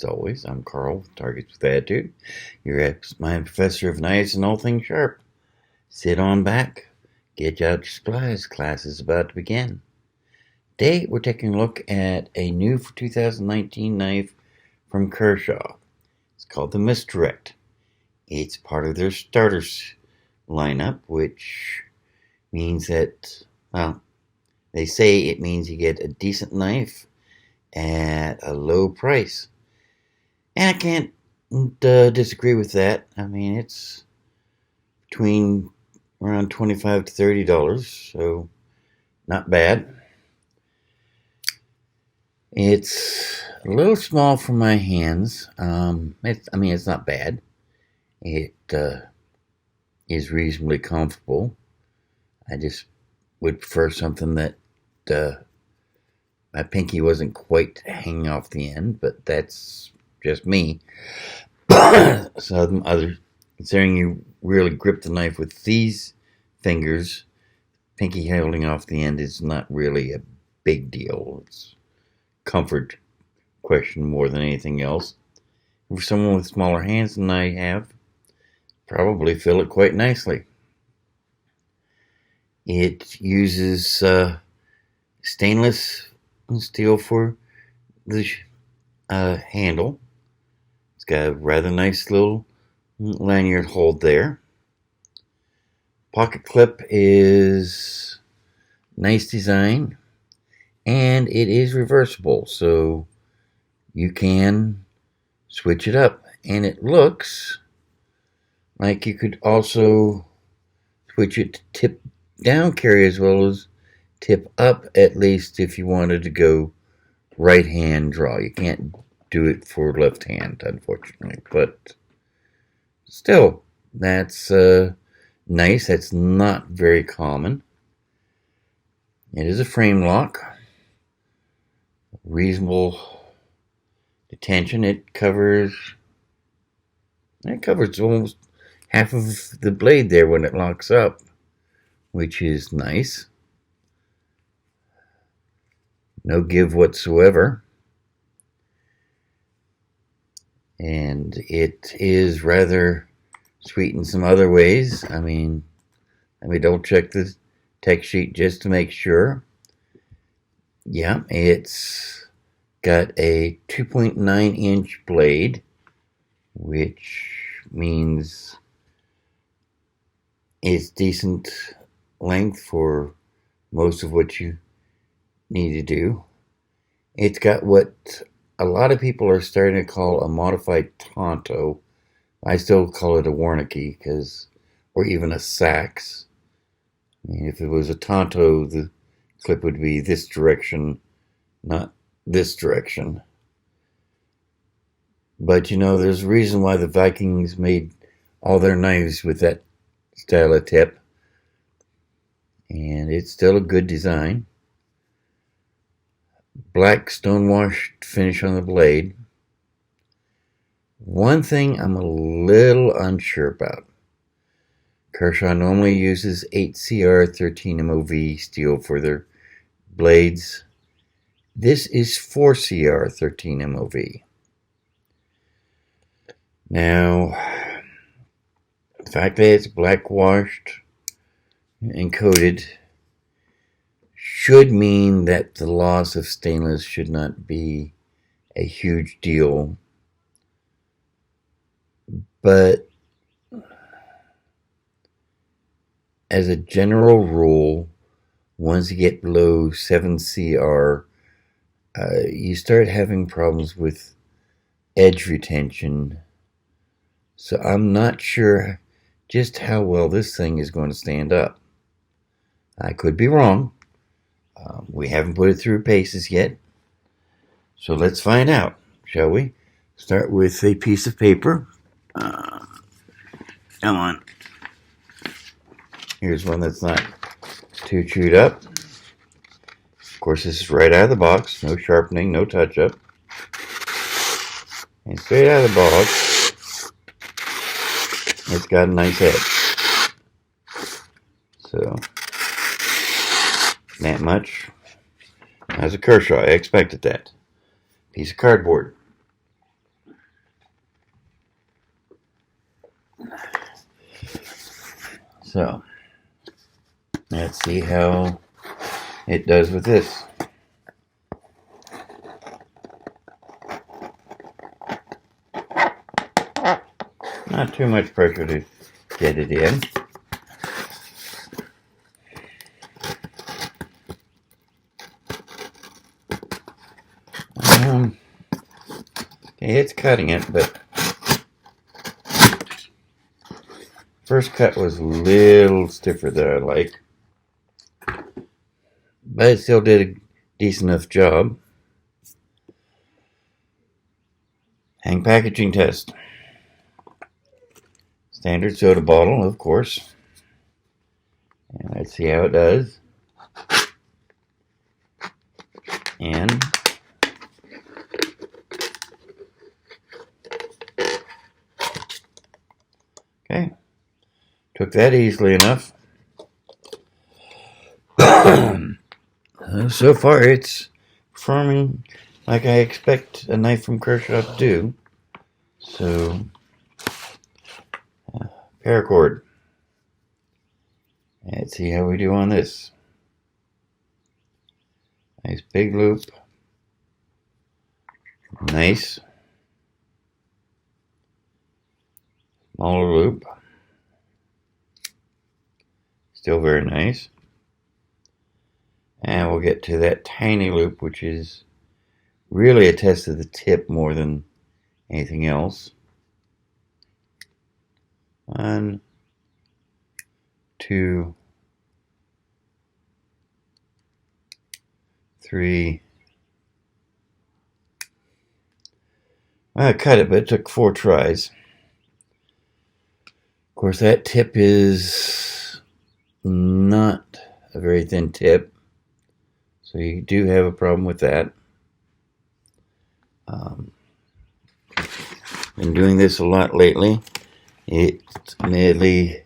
As always, I'm Carl with Targets with Attitude, your ex-mind professor of knives and all things sharp. Sit on back, get out your supplies, class is about to begin. Today, we're taking a look at a new 2019 knife from Kershaw. It's called the Misdirect. It's part of their starters lineup, which means that, well, they say it means you get a decent knife at a low price. And I can't disagree with that. I mean, it's between around $25 to $30, so not bad. It's a little small for my hands. It's not bad. It is reasonably comfortable. I just would prefer something that my pinky wasn't quite hanging off the end, but that's just me. Considering you really grip the knife with these fingers, pinky holding off the end is not really a big deal. It's a comfort question more than anything else. For someone with smaller hands than I have, probably fill it quite nicely. It uses stainless steel for the handle. It's got a rather nice little lanyard hold there. Pocket clip is nice design, and it is reversible, so you can switch it up. And it looks like you could also switch it to tip down carry as well as tip up, at least if you wanted to go right hand draw. You can't do it for left hand, unfortunately, but still, that's nice. That's not very common. It is a frame lock, reasonable detention. It covers almost half of the blade there when it locks up, which is nice. No give whatsoever. And it is rather sweet in some other ways. I mean, don't check the tech sheet just to make sure. Yeah, it's got a 2.9-inch blade, which means it's decent length for most of what you need to do. It's got what a lot of people are starting to call a modified Tonto. I still call it a Warnicke, or even a Sax. I mean, if it was a Tonto, the clip would be this direction, not this direction. But there's a reason why the Vikings made all their knives with that style of tip. And it's still a good design. Black stonewashed finish on the blade. One thing I'm a little unsure about. Kershaw normally uses 8CR 13 MOV steel for their blades. This is 4CR 13 MOV. Now, the fact that it's black washed and coated should mean that the loss of stainless should not be a huge deal. But as a general rule, once you get below 7CR, you start having problems with edge retention. So I'm not sure just how well this thing is going to stand up. I could be wrong. We haven't put it through paces yet. So let's find out, shall we? Start with a piece of paper. Come on. Here's one that's not too chewed up. Of course, this is right out of the box. No sharpening, no touch-up. And straight out of the box, it's got a nice head. So, that much. As a Kershaw, I expected that. Piece of cardboard. So, let's see how it does with this. Not too much pressure to get it in. Okay, it's cutting it, but first cut was a little stiffer than I like. But it still did a decent enough job. Hang packaging test. Standard soda bottle, of course. And let's see how it does. And okay, took that easily enough. So far, it's performing like I expect a knife from Kershaw to do. So, paracord. Let's see how we do on this. Nice big loop. Nice. Smaller loop. Still very nice. And we'll get to that tiny loop, which is really a test of the tip more than anything else. 1, 2, 3. I cut it, but it took 4 tries. Of course, that tip is not a very thin tip, so you do have a problem with that. Been doing this a lot lately. It's admittedly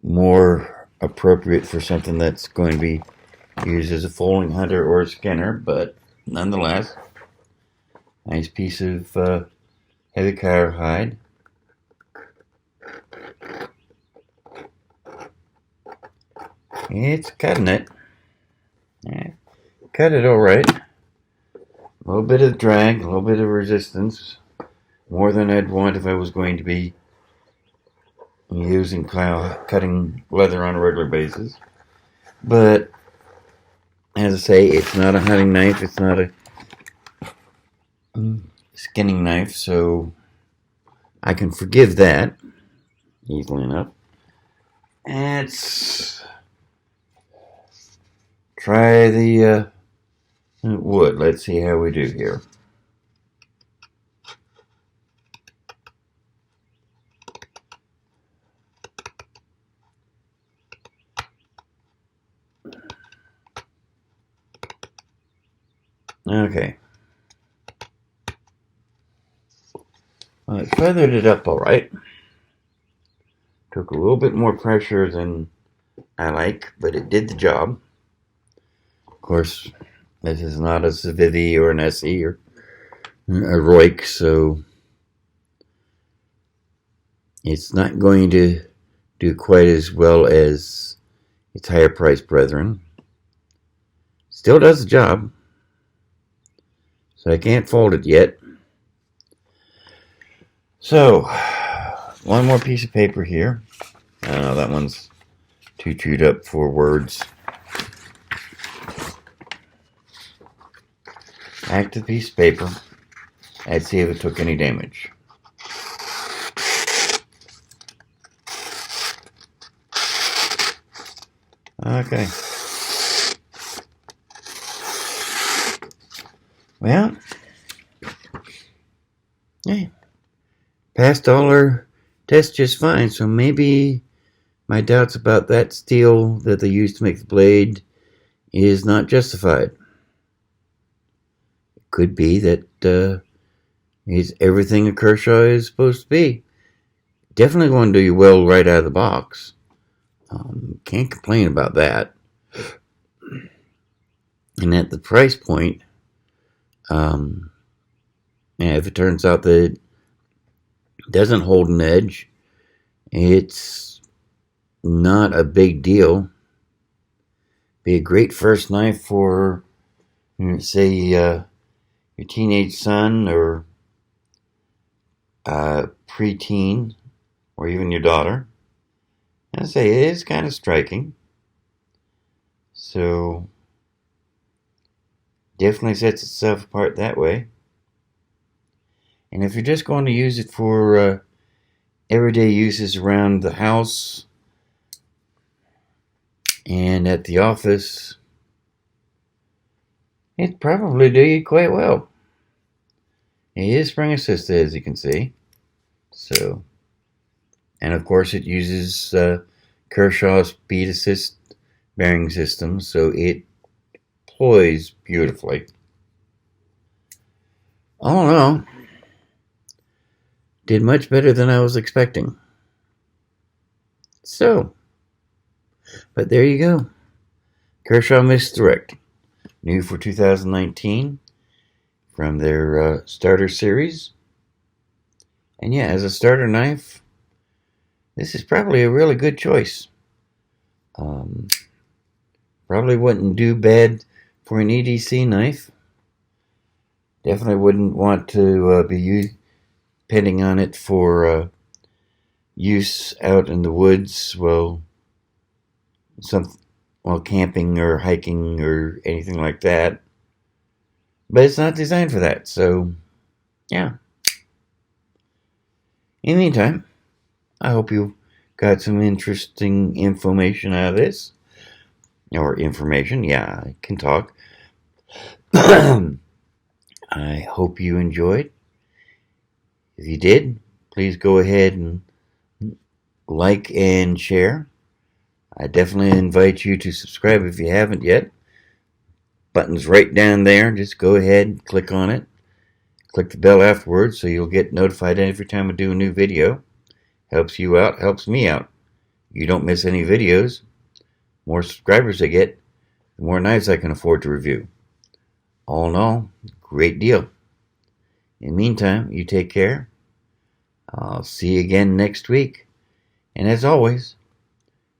more appropriate for something that's going to be used as a foaling hunter or a skinner, but nonetheless, nice piece of heavy cowhide. It's cutting it. Yeah, cut it all right. A little bit of drag, a little bit of resistance. More than I'd want if I was going to be using cutting leather on a regular basis. But, as I say, it's not a hunting knife. It's not a skinning knife, so I can forgive that easily enough. Let's try the wood. Let's see how we do here. Okay. Well, it feathered it up all right. Took a little bit more pressure than I like, but it did the job. Of course, this is not a Civivi or an SE or a Roik, so it's not going to do quite as well as its higher priced brethren. Still does the job, so I can't fold it yet. So, one more piece of paper here. That one's too chewed up for words. Back to the piece of paper. Let's see if it took any damage. Okay. Well, hey, passed all our tests just fine, so maybe my doubts about that steel that they used to make the blade is not justified. It could be that it's everything a Kershaw is supposed to be. Definitely going to do you well right out of the box. Can't complain about that. And at the price point, if it turns out that it doesn't hold an edge, it's not a big deal. Be a great first knife for, say, your teenage son or preteen, or even your daughter. I say it is kind of striking. So definitely sets itself apart that way. And if you're just going to use it for everyday uses around the house and at the office, it'd probably do you quite well. It is spring assisted, as you can see. So, and of course, it uses Kershaw's speed assist bearing system, so it deploys beautifully. All in all, did much better than I was expecting. So, but there you go. Kershaw Misdirect, new for 2019 from their starter series. And yeah, as a starter knife, this is probably a really good choice. Probably wouldn't do bad for an EDC knife. Definitely wouldn't want to be depending on it for use out in the woods while camping or hiking or anything like that. But it's not designed for that, so yeah. In the meantime, I hope you got some interesting information out of this. Or information, yeah, I can talk. I hope you enjoyed. If you did, please go ahead and like and share. I definitely invite you to subscribe if you haven't yet. Button's right down there. Just go ahead and click on it. Click the bell afterwards so you'll get notified every time I do a new video. Helps you out, helps me out. You don't miss any videos. The more subscribers I get, the more knives I can afford to review. All in all, great deal. In the meantime, you take care. I'll see you again next week. And as always,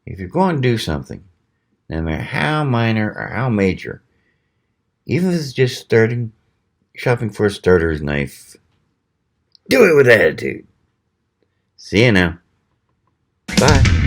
if you're going to do something, no matter how minor or how major, even if it's just shopping for a starter's knife, do it with attitude. See you now. Bye.